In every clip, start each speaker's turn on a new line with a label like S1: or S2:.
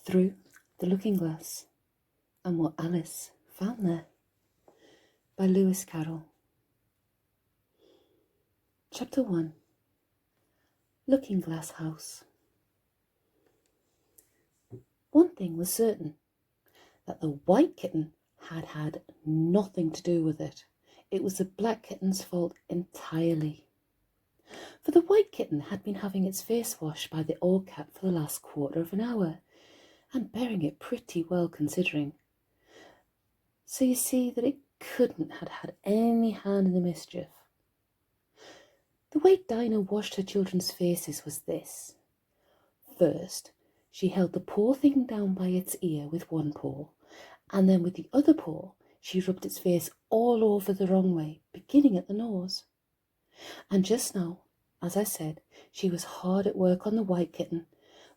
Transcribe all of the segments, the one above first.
S1: Through the Looking Glass and What Alice Found There by Carroll. Chapter 1. Looking Glass House. One thing was certain, that the white kitten had had nothing to do with it. It was the black kitten's fault entirely. For the white kitten had been having its face washed by the old cat for the last quarter of an hour, and bearing it pretty well considering. So you see that it couldn't have had any hand in the mischief. The way Dinah washed her children's faces was this. First, she held the poor thing down by its ear with one paw, and then with the other paw she rubbed its face all over the wrong way, beginning at the nose. And just now, as I said, she was hard at work on the white kitten,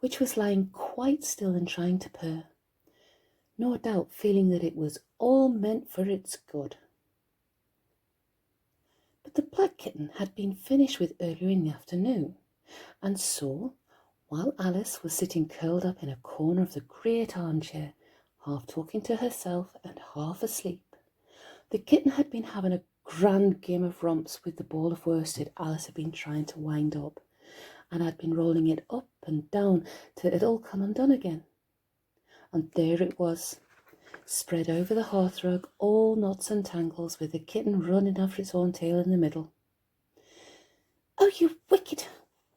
S1: which was lying quite still and trying to purr, no doubt feeling that it was all meant for its good. But the black kitten had been finished with earlier in the afternoon, and so, while Alice was sitting curled up in a corner of the great armchair, half talking to herself and half asleep, the kitten had been having a grand game of romps with the ball of worsted Alice had been trying to wind up, and had been rolling it up and down till it all come undone again. And there it was, spread over the hearthrug, all knots and tangles, with the kitten running after its own tail in the middle. "Oh, you wicked,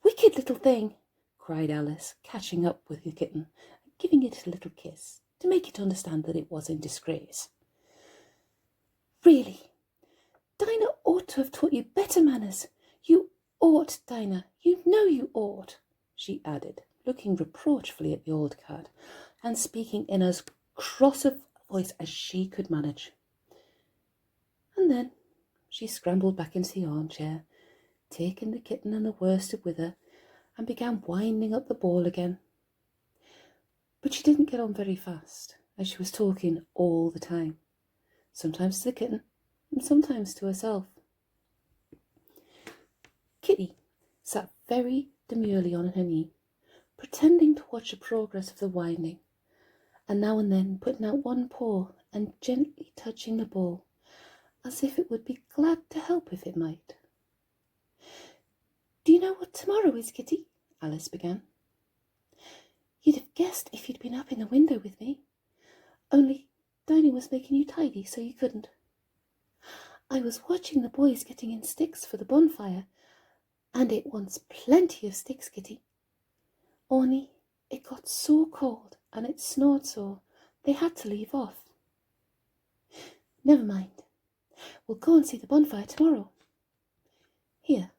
S1: wicked little thing!" cried Alice, catching up with the kitten and giving it a little kiss to make it understand that it was in disgrace. "Really, Dinah ought to have taught you better manners. You ought, Dinah, you know you ought," she added, looking reproachfully at the old cat and speaking in as cross a voice as she could manage. And then she scrambled back into the armchair, taking the kitten and the worsted with her, and began winding up the ball again. But she didn't get on very fast, as she was talking all the time, sometimes to the kitten and sometimes to herself. Kitty sat very demurely on her knee, pretending to watch the progress of the winding, and now and then putting out one paw and gently touching the ball, as if it would be glad to help if it might. "Do you know what tomorrow is, Kitty?" Alice began. "You'd have guessed if you'd been up in the window with me, only Dinah was making you tidy so you couldn't. I was watching the boys getting in sticks for the bonfire, and it wants plenty of sticks, Kitty. Only it got so cold and it snowed so they had to leave off. Never mind, we'll go and see the bonfire tomorrow." Here,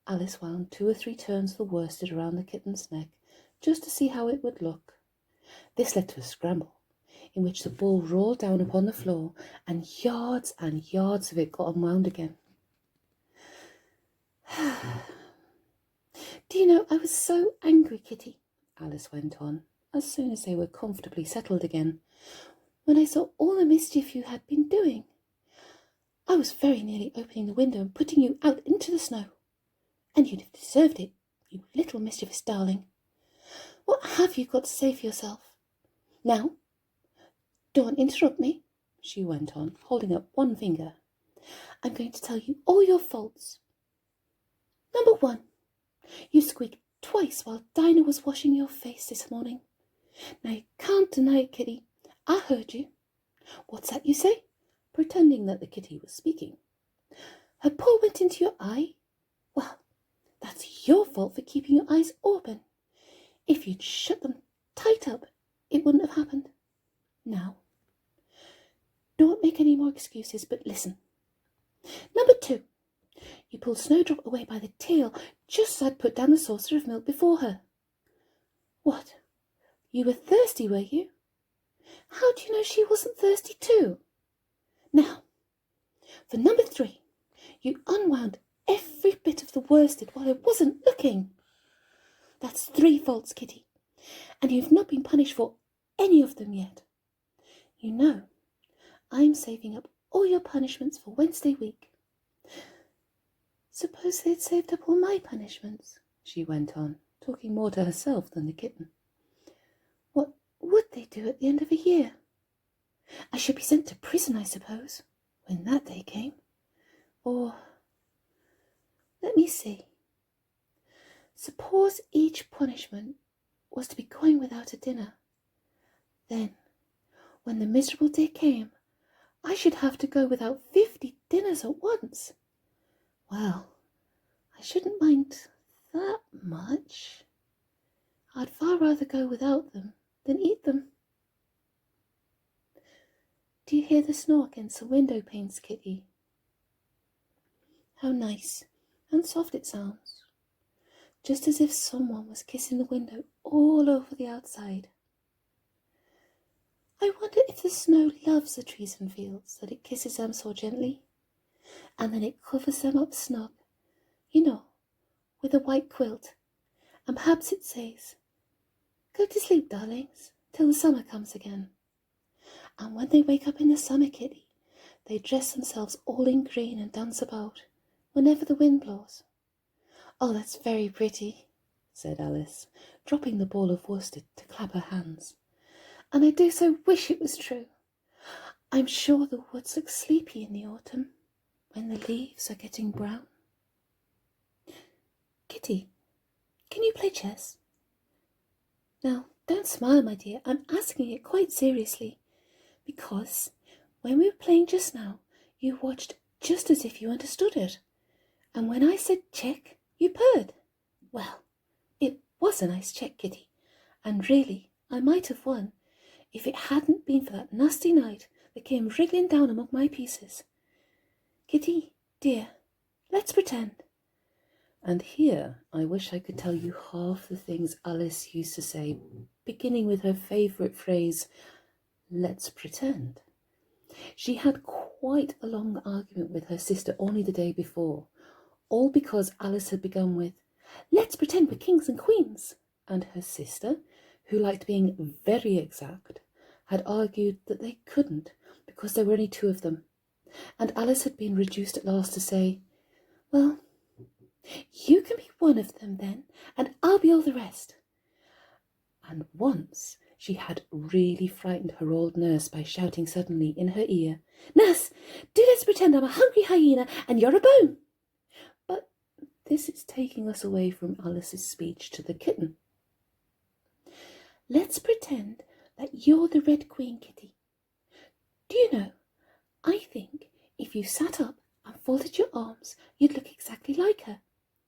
S1: Alice wound 2 or 3 turns of the worsted around the kitten's neck, just to see how it would look. This led to a scramble, in which the ball rolled down upon the floor, and yards of it got unwound again. "Do you know, I was so angry, Kitty," Alice went on, as soon as they were comfortably settled again, "when I saw all the mischief you had been doing. I was very nearly opening the window and putting you out into the snow, and you'd have deserved it, you little mischievous darling. What have you got to say for yourself? Now, don't interrupt me," she went on, holding up one finger. "I'm going to tell you all your faults. Number 1, you squeaked twice while Dinah was washing your face this morning. Now you can't deny it, Kitty. I heard you. What's that you say?" pretending that the kitty was speaking. "Her paw went into your eye? Well, that's your fault for keeping your eyes open. If you'd shut them tight up, it wouldn't have happened. Now, don't make any more excuses, but listen. Number 2, you pulled Snowdrop away by the tail just as I'd put down the saucer of milk before her. What, you were thirsty, were you? How do you know she wasn't thirsty too? Now, for number 3, you unwound every bit of the worsted while I wasn't looking. That's 3 faults, Kitty, and you've not been punished for any of them yet. You know, I'm saving up all your punishments for Wednesday week. Suppose they'd saved up all my punishments," she went on, talking more to herself than the kitten. would they do at the end of a year? I should be sent to prison, I suppose, when that day came. Or, let me see. Suppose each punishment was to be going without a dinner. Then, when the miserable day came, I should have to go without 50 dinners at once. Well, I shouldn't mind that much. I'd far rather go without them than eat them. Do you hear the snore against the window panes, Kitty? How nice and soft it sounds, just as if someone was kissing the window all over the outside. I wonder if the snow loves the trees and fields, that it kisses them so gently, and then it covers them up snug, with a white quilt, and perhaps it says, "Go to sleep, darlings, till the summer comes again." And when they wake up in the summer, Kitty, they dress themselves all in green and dance about, whenever the wind blows. Oh, that's very pretty, said Alice, dropping the ball of worsted to clap her hands. And I do so wish it was true. I'm sure the woods look sleepy in the autumn, when the leaves are getting brown. Kitty, can you play chess? Now, don't smile, my dear. I'm asking it quite seriously, because when we were playing just now, you watched just as if you understood it. And when I said check, you purred. Well, it was a nice check, Kitty, and really I might have won if it hadn't been for that nasty knight that came wriggling down among my pieces. Kitty, dear, let's pretend. And here I wish I could tell you half the things Alice used to say, beginning with her favourite phrase, "Let's pretend." She had quite a long argument with her sister only the day before, all because Alice had begun with, "Let's pretend we're kings and queens," and her sister, who liked being very exact, had argued that they couldn't because there were only two of them, and Alice had been reduced at last to say, "Well, you can be one of them then, and I'll be all the rest." And once she had really frightened her old nurse by shouting suddenly in her ear, "Nurse, do let's pretend I'm a hungry hyena and you're a bone." But this is taking us away from Alice's speech to the kitten. Let's pretend that you're the Red Queen, Kitty. Do you know, I think if you sat up and folded your arms, you'd look exactly like her.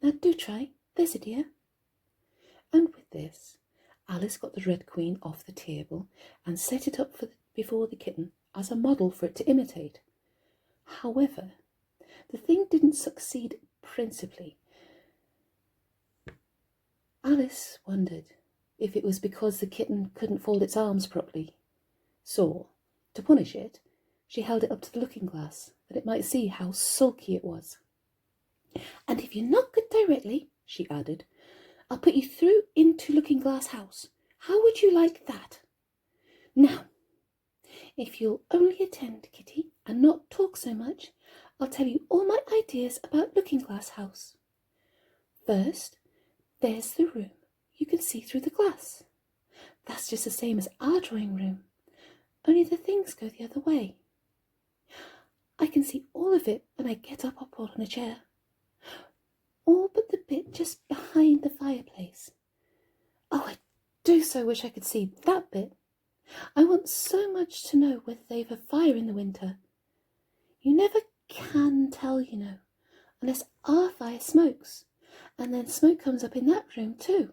S1: Now do try, there's a dear. And with this, Alice got the Red Queen off the table and set it up before the kitten as a model for it to imitate. However, the thing didn't succeed principally. Alice wondered if it was because the kitten couldn't fold its arms properly. So, to punish it, she held it up to the looking glass that it might see how sulky it was. "And if you're not good directly," she added, "I'll put you through into Looking Glass House. How would you like that? Now, if you'll only attend, Kitty, and not talk so much, I'll tell you all my ideas about Looking Glass House. First, there's the room. You can see through the glass. That's just the same as our drawing room, only the things go the other way. I can see all of it when I get up on a chair. All but the bit just behind the fireplace. Oh, I do so wish I could see that bit. I want so much to know whether they've a fire in the winter. You never can tell, unless our fire smokes, and then smoke comes up in that room too.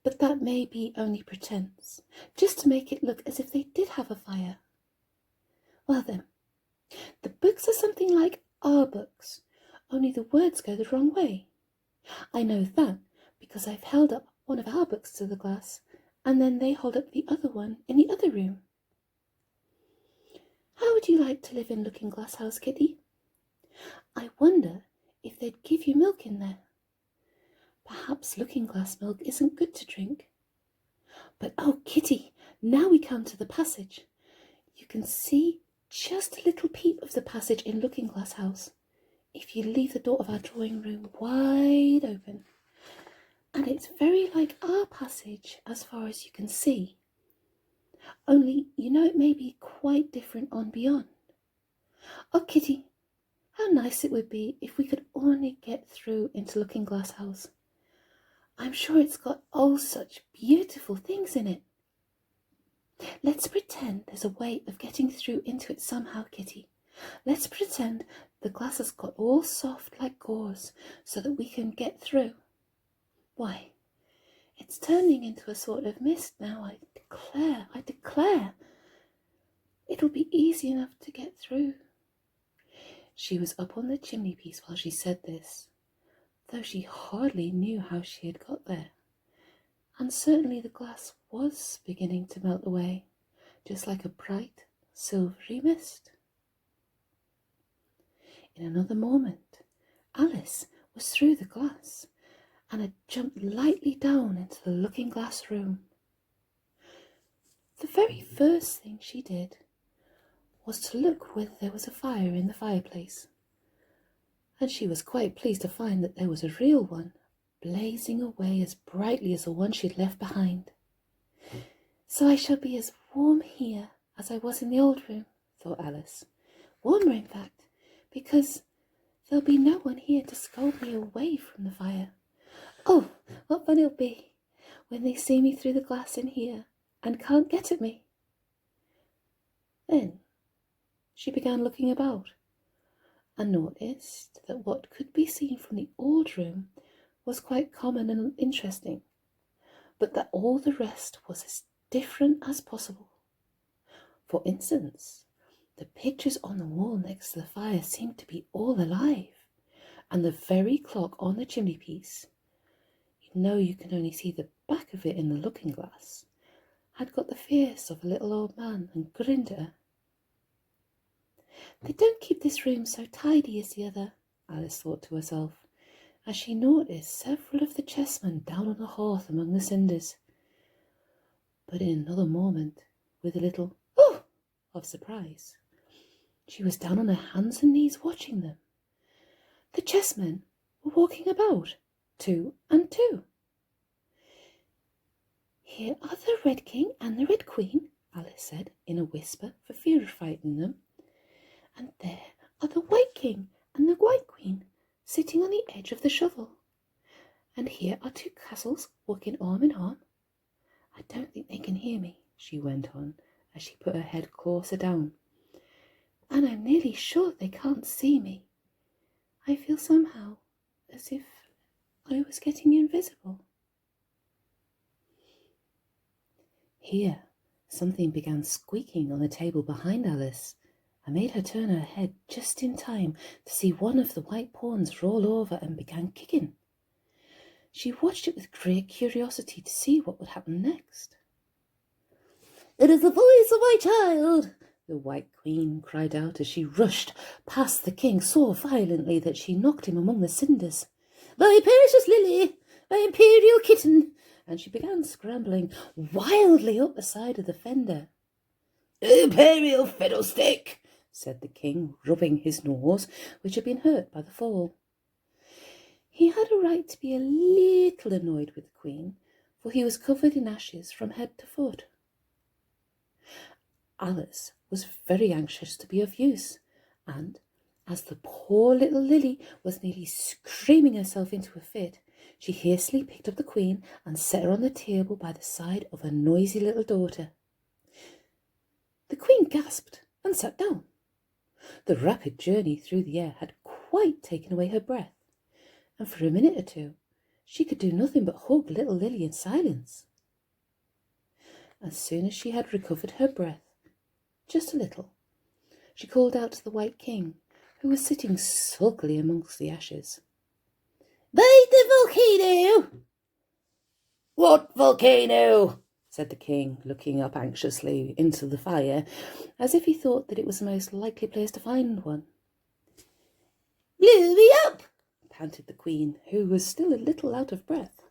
S1: But that may be only pretence, just to make it look as if they did have a fire. Well then, the books are something like our books, only the words go the wrong way. I know that because I've held up one of our books to the glass, and then they hold up the other one in the other room. How would you like to live in Looking Glass House, Kitty? I wonder if they'd give you milk in there. Perhaps looking glass milk isn't good to drink. But oh, Kitty, now we come to the passage. You can see just a little peep of the passage in Looking Glass House if you leave the door of our drawing room wide open. And it's very like our passage as far as you can see. Only, you know, it may be quite different on beyond. Oh, Kitty, how nice it would be if we could only get through into Looking Glass House. I'm sure it's got all such beautiful things in it. Let's pretend there's a way of getting through into it somehow, Kitty. Let's pretend the glass has got all soft like gauze so that we can get through. Why, it's turning into a sort of mist now, I declare. It'll be easy enough to get through. She was up on the chimney piece while she said this, though she hardly knew how she had got there. And certainly the glass was beginning to melt away, just like a bright, silvery mist. In another moment, Alice was through the glass and had jumped lightly down into the looking-glass room. The very first thing she did was to look whether there was a fire in the fireplace, and she was quite pleased to find that there was a real one, blazing away as brightly as the one she had left behind. So I shall be as warm here as I was in the old room, thought Alice. Warmer, in fact, because there'll be no one here to scold me away from the fire. Oh, what fun it'll be when they see me through the glass in here and can't get at me. Then she began looking about and noticed that what could be seen from the old room was quite common and interesting, but that all the rest was as different as possible. For instance, the pictures on the wall next to the fire seemed to be all alive, and the very clock on the chimney piece, you know you can only see the back of it in the looking glass, had got the face of a little old man and grinned at her. They don't keep this room so tidy as the other, Alice thought to herself, as she noticed several of the chessmen down on the hearth among the cinders. But in another moment, with a little "oh" of surprise, she was down on her hands and knees watching them. The chessmen were walking about, 2 and 2. Here are the Red King and the Red Queen, Alice said in a whisper for fear of frightening them. And there are the White King and the White Queen, sitting on the edge of the shovel. And here are 2 castles walking arm in arm. I don't think they can hear me, she went on, as she put her head closer down. And I'm nearly sure they can't see me. I feel somehow as if I was getting invisible. Here, something began squeaking on the table behind Alice, and made her turn her head just in time to see one of the white pawns roll over and began kicking. She watched it with great curiosity to see what would happen next. "It is the voice of my child," the White Queen cried out as she rushed past the king so violently that she knocked him among the cinders. "My precious Lily, my imperial kitten," and she began scrambling wildly up the side of the fender. "Imperial fiddlestick," said the king, rubbing his nose, which had been hurt by the fall. He had a right to be a little annoyed with the queen, for he was covered in ashes from head to foot. Alice was very anxious to be of use, and as the poor little Lily was nearly screaming herself into a fit, she hastily picked up the queen and set her on the table by the side of her noisy little daughter. The queen gasped and sat down. The rapid journey through the air had quite taken away her breath, and for a minute or two she could do nothing but hug little Lily in silence. As soon as she had recovered her breath, just a little, she called out to the White King, who was sitting sulkily amongst the ashes. "By the volcano!" "What volcano?" said the king, looking up anxiously into the fire, as if he thought that it was the most likely place to find one. "Blow me up!" panted the queen, who was still a little out of breath.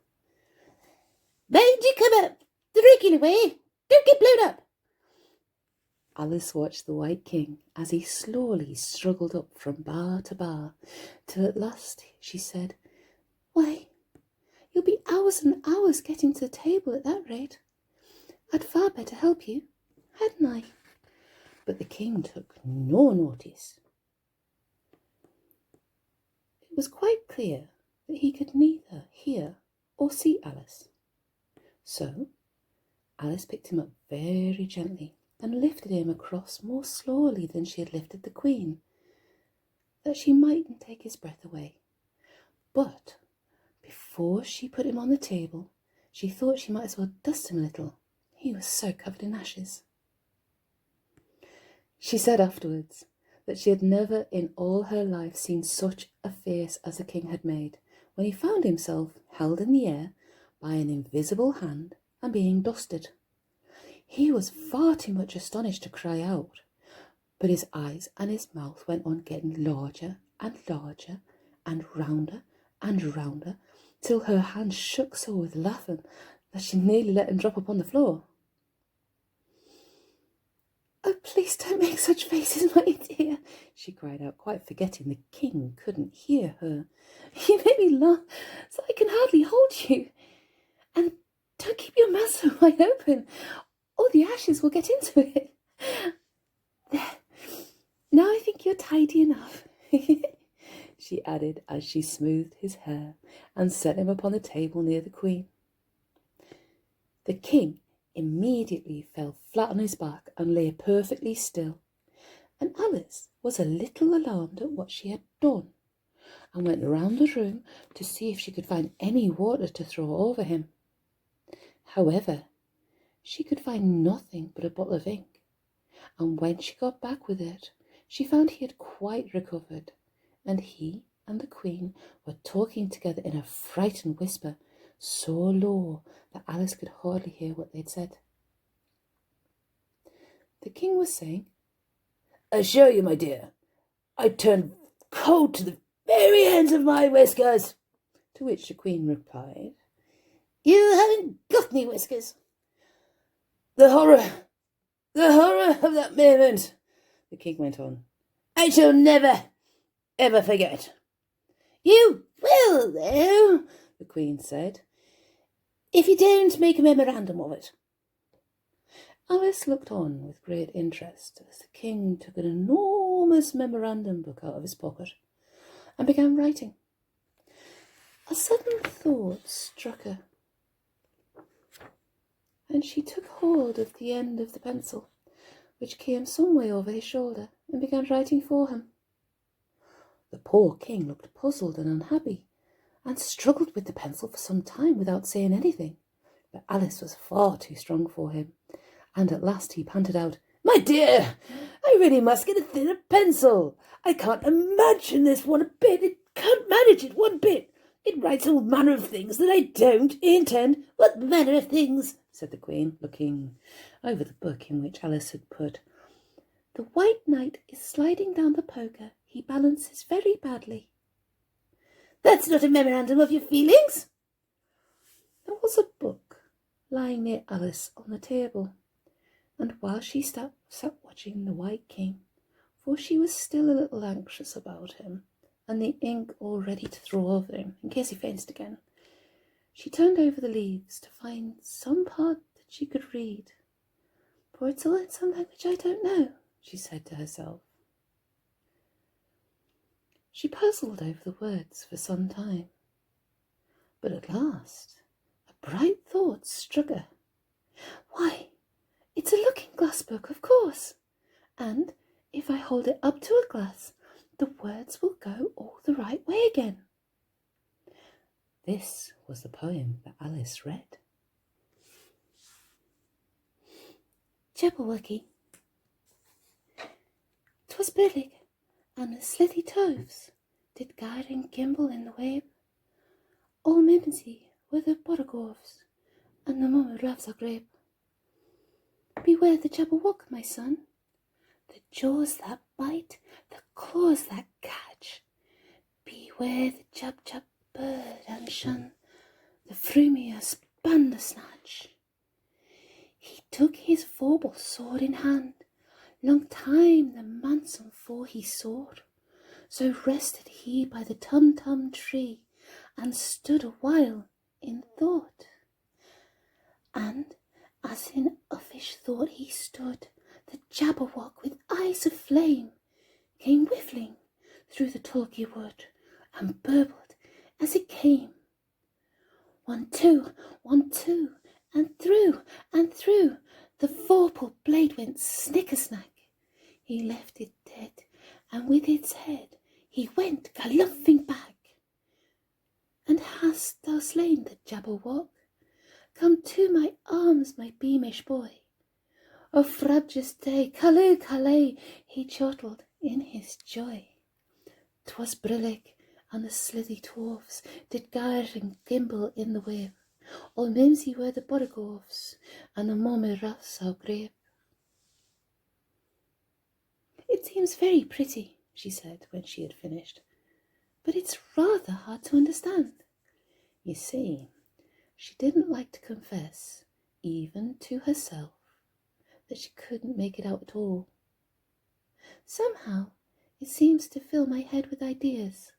S1: "Mind you come up the regular way. Don't get blown up." Alice watched the White King as he slowly struggled up from bar to bar, till at last she said, "Why, you'll be hours and hours getting to the table at that rate. I'd far better help you. hadn't I?" But the king took no notice. It was quite clear that he could neither hear or see Alice. So Alice picked him up very gently and lifted him across more slowly than she had lifted the Queen, that she mightn't take his breath away. But before she put him on the table, she thought she might as well dust him a little. He was so covered in ashes. She said afterwards that she had never in all her life seen such a face as the king had made when he found himself held in the air by an invisible hand and being dusted. He was far too much astonished to cry out, but his eyes and his mouth went on getting larger and larger and rounder, till her hand shook so with laughing that she nearly let him drop upon the floor. "Oh, please don't make such faces, my dear," she cried out, quite forgetting the king couldn't hear her. "You make me laugh so I can hardly hold you. And don't keep your mouth so wide open, or the ashes will get into it. There, now I think you're tidy enough," she added as she smoothed his hair and set him upon the table near the Queen. The king immediately fell flat on his back and lay perfectly still, and Alice was a little alarmed at what she had done, and went round the room to see if she could find any water to throw over him. However, she could find nothing but a bottle of ink, and when she got back with it, she found he had quite recovered, and he and the Queen were talking together in a frightened whisper, so low that Alice could hardly hear what they'd said. The king was saying, "I assure you, my dear, I turned cold to the very ends of my whiskers," to which the Queen replied, "You haven't got any whiskers." The horror of that moment," the king went on, "I shall never, ever forget." "You will, though," the Queen said, "if you don't make a memorandum of it." Alice looked on with great interest as the king took an enormous memorandum book out of his pocket and began writing. A sudden thought struck her, and she took hold of the end of the pencil, which came some way over his shoulder, and began writing for him. The poor king looked puzzled and unhappy, and struggled with the pencil for some time without saying anything, but Alice was far too strong for him, and at last he panted out, "My dear, I really must get a thinner pencil. I can't imagine this one a bit. It can't manage it one bit. It writes all manner of things that I don't intend." "What manner of things?" said the Queen, looking over the book in which Alice had put, "The White Knight is sliding down the poker. He balances very badly." "That's not a memorandum of your feelings." There was a book lying near Alice on the table, and while she sat watching the White King, for she was still a little anxious about him, and the ink all ready to throw over him in case he fainted again, she turned over the leaves to find some part that she could read. "For it's all in some language I don't know," she said to herself. She puzzled over the words for some time, but at last a bright thought struck her. "Why, it's a looking-glass book, of course, and if I hold it up to a glass, the words will go all the right way again." This was the poem that Alice read. Jabberwocky. 'Twas brillig, and the slithy toves did guide and gimble in the wabe. All mimsy were the bothergoves, and the mummer loves a grape. Beware the Jabberwock, my son, the jaws that bite, the claws that catch. Beware the Jab bird, and shun the frumious bandersnatch. He took his vorpal sword in hand, long time the manson for he sought. So rested he by the tum-tum tree, and stood a while in thought. And as in uffish thought he stood, Jabberwock with eyes of flame came whiffling through the tulgey wood and burbled as it came. 1, 2, 1, 2, and through the vorpal blade went snicker-snack. He left it dead, and with its head he went galumphing back. And hast thou slain the Jabberwock? Come to my arms, my beamish boy. O frabjous day, calloo, callay, he chortled in his joy. 'Twas brillig, and the slithy dwarfs did gyre and gimble in the wave. All mimsy were the bodegorfs, and the mommy ruffs our grave. It seems very pretty, she said when she had finished, but it's rather hard to understand. You see, she didn't like to confess, even to herself, that she couldn't make it out at all. Somehow it seems to fill my head with ideas,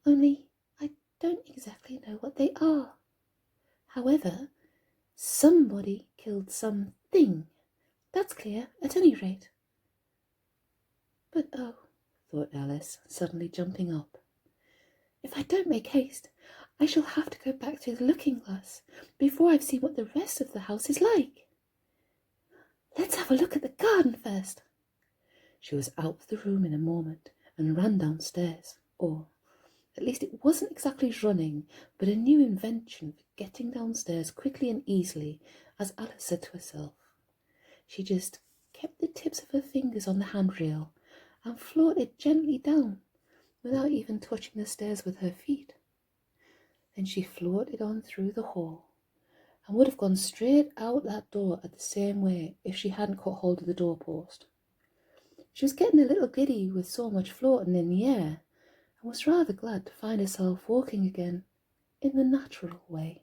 S1: only I don't exactly know what they are. However, somebody killed something. That's clear, at any rate. But oh, thought Alice, suddenly jumping up, if I don't make haste, I shall have to go back through the looking-glass before I've seen what the rest of the house is like. Let's have a look at the garden first. She was out of the room in a moment and ran downstairs, or at least it wasn't exactly running, but a new invention for getting downstairs quickly and easily, as Alice said to herself. She just kept the tips of her fingers on the handrail and floated gently down without even touching the stairs with her feet. Then she floated on through the hall and would have gone straight out that door at the same way if she hadn't caught hold of the doorpost. She was getting a little giddy with so much floating in the air, and was rather glad to find herself walking again in the natural way.